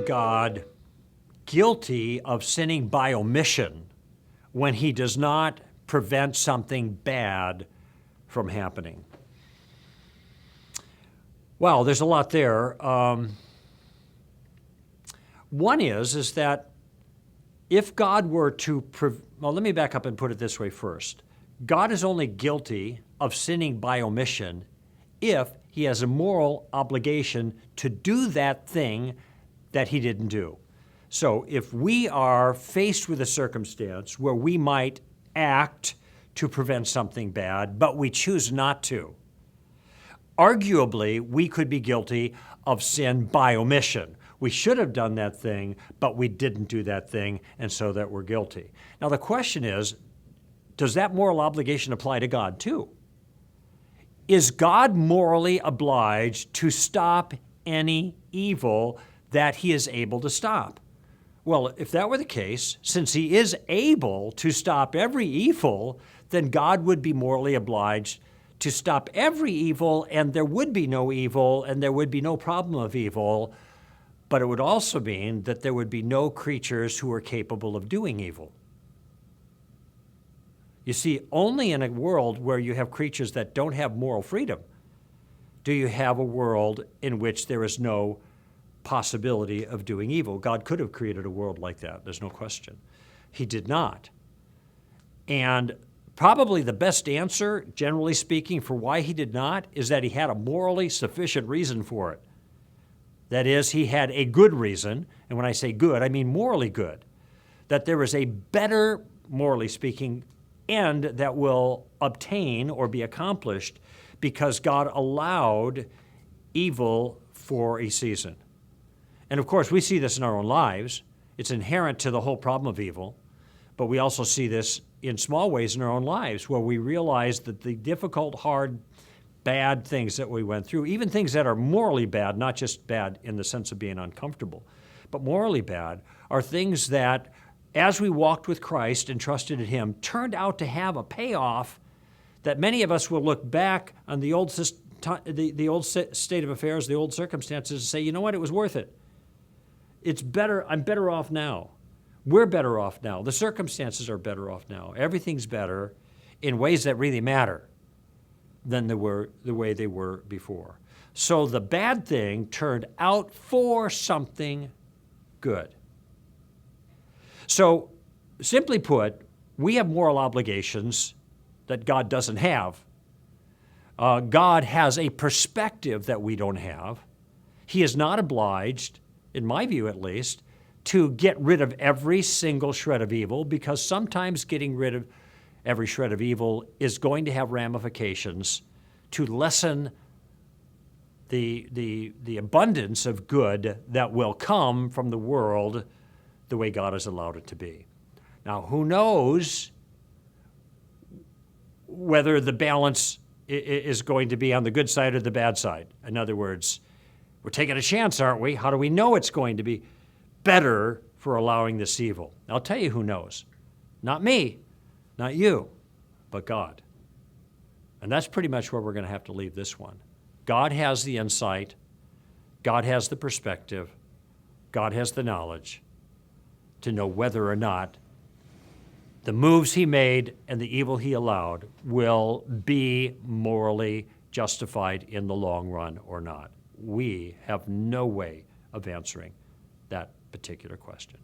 God guilty of sinning by omission when he does not prevent something bad from happening? Well, there's a lot there. One is that if God were to, well, let me back up and put it this way first. God is only guilty of sinning by omission if he has a moral obligation to do that thing that he didn't do. So if we are faced with a circumstance where we might act to prevent something bad, but we choose not to, arguably, we could be guilty of sin by omission. We should have done that thing, but we didn't do that thing, and so that we're guilty. Now, the question is, does that moral obligation apply to God too? Is God morally obliged to stop any evil that he is able to stop? Well, if that were the case, since he is able to stop every evil, then God would be morally obliged to stop every evil, and there would be no evil, and there would be no problem of evil, but it would also mean that there would be no creatures who are capable of doing evil. You see, only in a world where you have creatures that don't have moral freedom do you have a world in which there is no possibility of doing evil. God could have created a world like that, there's no question. He did not. And probably the best answer, generally speaking, for why he did not is that he had a morally sufficient reason for it. That is, he had a good reason, and when I say good, I mean morally good, that there is a better, morally speaking, end that will obtain or be accomplished because God allowed evil for a season. And of course, we see this in our own lives. It's inherent to the whole problem of evil, but we also see this in small ways in our own lives where we realize that the difficult, hard, bad things that we went through, even things that are morally bad, not just bad in the sense of being uncomfortable, but morally bad, are things that, as we walked with Christ and trusted in him, turned out to have a payoff that many of us will look back on the old state of affairs, the old circumstances, and say, you know what, it was worth it. It's better, I'm better off now. We're better off now. The circumstances are better off now. Everything's better in ways that really matter than they were the way they were before. So the bad thing turned out for something good. So simply put, we have moral obligations that God doesn't have. God has a perspective that we don't have. He is not obliged, in my view at least, to get rid of every single shred of evil, because sometimes getting rid of every shred of evil is going to have ramifications to lessen the abundance of good that will come from the world the way God has allowed it to be. Now, who knows whether the balance is going to be on the good side or the bad side? In other words, we're taking a chance, aren't we? How do we know it's going to be better for allowing this evil? I'll tell you who knows. Not me, not you, but God. And that's pretty much where we're going to have to leave this one. God has the insight. God has the perspective. God has the knowledge to know whether or not the moves he made and the evil he allowed will be morally justified in the long run or not. We have no way of answering that particular question.